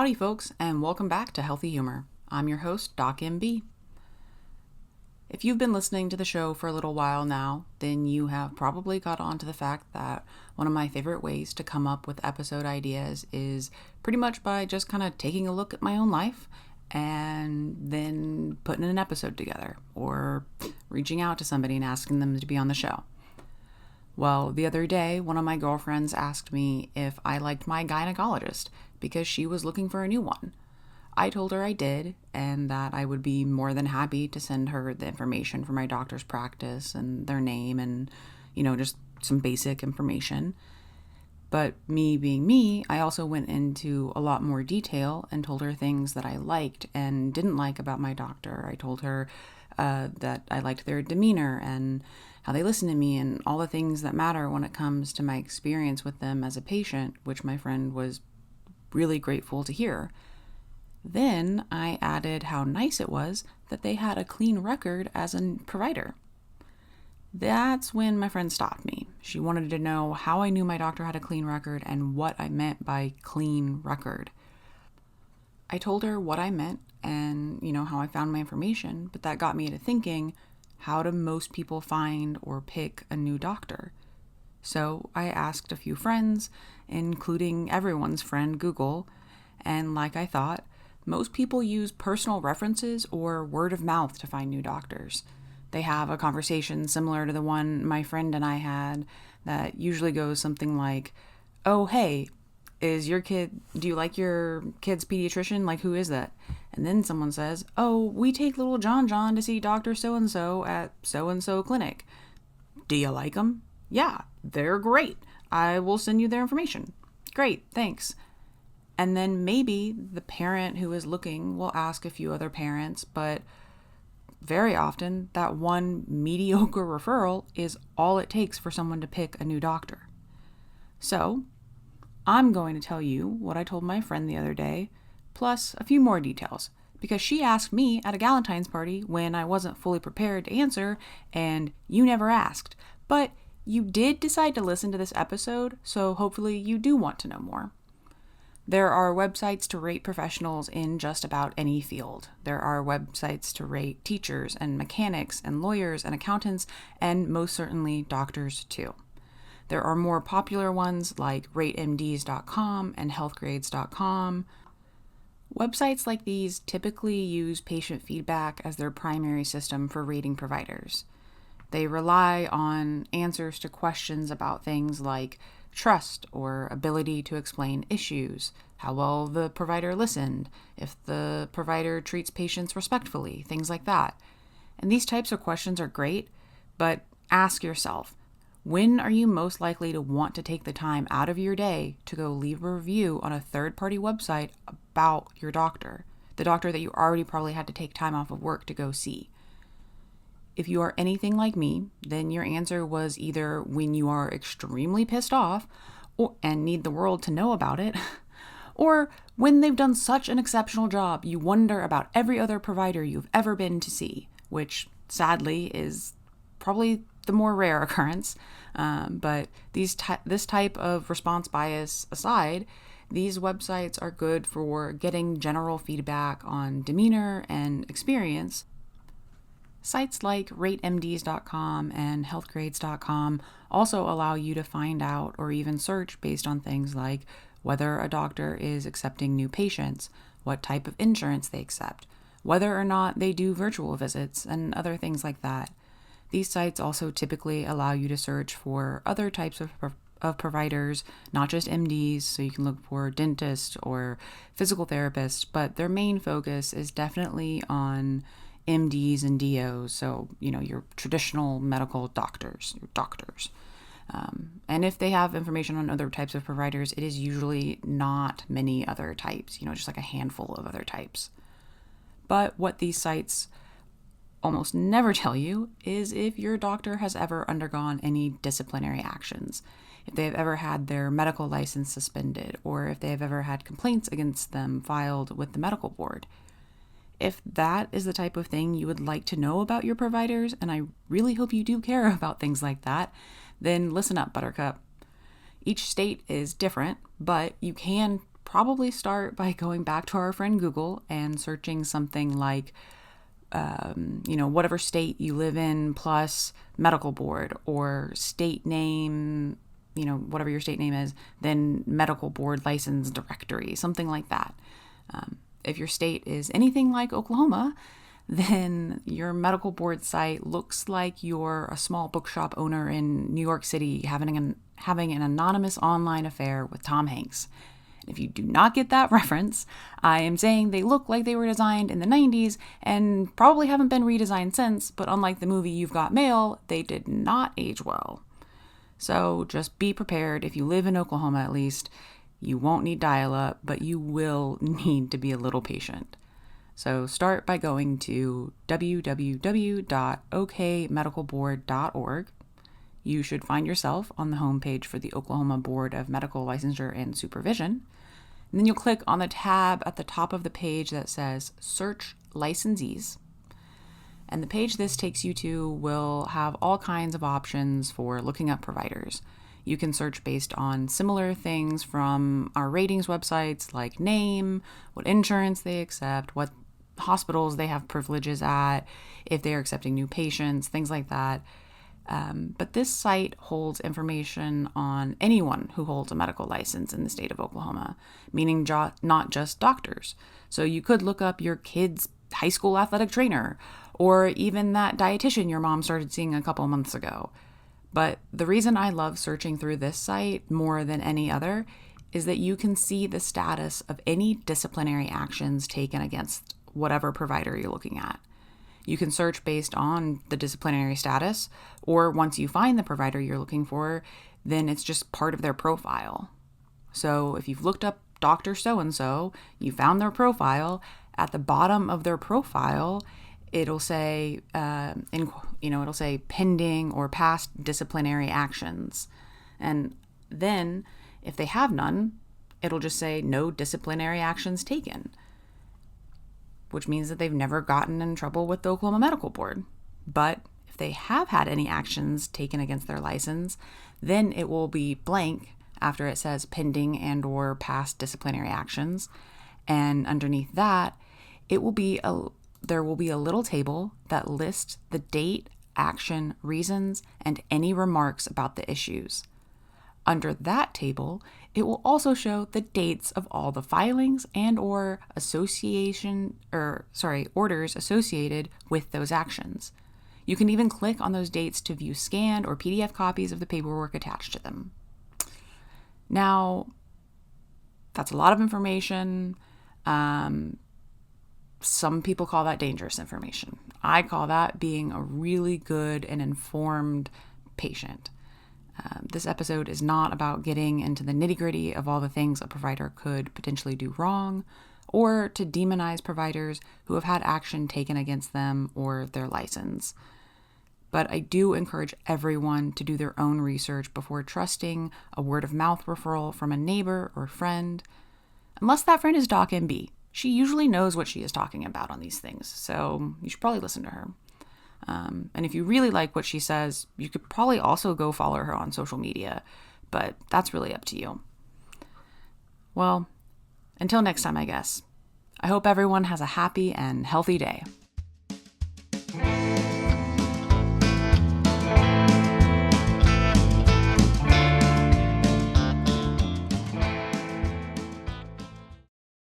Howdy, folks, and welcome back to Healthy Humor. I'm your host, Doc MB. If you've been listening to the show for a little while now, then you have probably got on to the fact that one of my favorite ways to come up with episode ideas is pretty much by just kind of taking a look at my own life and then putting an episode together or reaching out to somebody and asking them to be on the show. Well, the other day, one of my girlfriends asked me if I liked my gynecologist because she was looking for a new one. I told her I did, and that I would be more than happy to send her the information for my doctor's practice and their name and, just some basic information. But me being me, I also went into a lot more detail and told her things that I liked and didn't like about my doctor. I told her that I liked their demeanor and how they listen to me and all the things that matter when it comes to my experience with them as a patient, which my friend was really grateful to hear. Then I added how nice it was that they had a clean record as a provider. That's when my friend stopped me. She wanted to know how I knew my doctor had a clean record and what I meant by clean record. I told her what I meant and, how I found my information, but that got me to thinking, how do most people find or pick a new doctor? So I asked a few friends, including everyone's friend Google, and like I thought, most people use personal references or word of mouth to find new doctors. They have a conversation similar to the one my friend and I had that usually goes something like, "Oh, hey, do you like your kid's pediatrician? Like, who is that?" And then someone says, "Oh, we take little John to see Dr. So-and-so at so-and-so clinic. Do you like them? Yeah, they're great. I will send you their information. Great, thanks." And then maybe the parent who is looking will ask a few other parents, but very often that one mediocre referral is all it takes for someone to pick a new doctor. So I'm going to tell you what I told my friend the other day, plus a few more details, because she asked me at a Galentine's party when I wasn't fully prepared to answer, and you never asked. But you did decide to listen to this episode, so hopefully you do want to know more. There are websites to rate professionals in just about any field. There are websites to rate teachers and mechanics and lawyers and accountants, and most certainly doctors too. There are more popular ones like ratemds.com and healthgrades.com. Websites like these typically use patient feedback as their primary system for rating providers. They rely on answers to questions about things like trust or ability to explain issues, how well the provider listened, if the provider treats patients respectfully, things like that. And these types of questions are great, but ask yourself, when are you most likely to want to take the time out of your day to go leave a review on a third-party website about your doctor, the doctor that you already probably had to take time off of work to go see? If you are anything like me, then your answer was either when you are extremely pissed off and need the world to know about it, or when they've done such an exceptional job, you wonder about every other provider you've ever been to see, which sadly is probably the more rare occurrence. But this type of response bias aside, these websites are good for getting general feedback on demeanor and experience. Sites like ratemds.com and healthgrades.com also allow you to find out or even search based on things like whether a doctor is accepting new patients, what type of insurance they accept, whether or not they do virtual visits, and other things like that. These sites also typically allow you to search for other types of providers, not just MDs, so you can look for dentists or physical therapists, but their main focus is definitely on MDs and DOs, so, your traditional medical doctors, your doctors. And if they have information on other types of providers, it is usually not many other types, just like a handful of other types. But what these sites almost never tell you is if your doctor has ever undergone any disciplinary actions, if they have ever had their medical license suspended, or if they have ever had complaints against them filed with the medical board. If that is the type of thing you would like to know about your providers, and I really hope you do care about things like that, then listen up, Buttercup. Each state is different, but you can probably start by going back to our friend Google and searching something like, whatever state you live in plus medical board, or state name, whatever your state name is, then medical board license directory, something like that. If your state is anything like Oklahoma, then your medical board site looks like you're a small bookshop owner in New York City having an anonymous online affair with Tom Hanks. If you do not get that reference, I am saying they look like they were designed in the 90s and probably haven't been redesigned since, but unlike the movie You've Got Mail, they did not age well. So just be prepared. If you live in Oklahoma, at least, you won't need dial-up, but you will need to be a little patient. So start by going to www.okmedicalboard.org. You should find yourself on the homepage for the Oklahoma Board of Medical Licensure and Supervision. And then you'll click on the tab at the top of the page that says Search Licensees. And the page this takes you to will have all kinds of options for looking up providers. You can search based on similar things from our ratings websites, like name, what insurance they accept, what hospitals they have privileges at, if they're accepting new patients, things like that. But this site holds information on anyone who holds a medical license in the state of Oklahoma, meaning not just doctors. So you could look up your kid's high school athletic trainer, or even that dietitian your mom started seeing a couple months ago. But the reason I love searching through this site more than any other is that you can see the status of any disciplinary actions taken against whatever provider you're looking at. You can search based on the disciplinary status, or once you find the provider you're looking for, then it's just part of their profile. So if you've looked up Dr. So-and-so, you found their profile, at the bottom of their profile, it'll say, it'll say pending or past disciplinary actions. And then if they have none, it'll just say no disciplinary actions taken, which means that they've never gotten in trouble with the Oklahoma Medical Board. But if they have had any actions taken against their license, then it will be blank after it says pending and or past disciplinary actions. And underneath that, there will be a little table that lists the date, action, reasons, and any remarks about the issues. Under that table, it will also show the dates of all the filings and or orders associated with those actions. You can even click on those dates to view scanned or PDF copies of the paperwork attached to them. Now, that's a lot of information. Some people call that dangerous information. I call that being a really good and informed patient. This episode is not about getting into the nitty-gritty of all the things a provider could potentially do wrong, or to demonize providers who have had action taken against them or their license. But I do encourage everyone to do their own research before trusting a word-of-mouth referral from a neighbor or friend, unless that friend is Doc MB. She usually knows what she is talking about on these things, so you should probably listen to her. And if you really like what she says, you could probably also go follow her on social media, but that's really up to you. Well, until next time, I guess. I hope everyone has a happy and healthy day.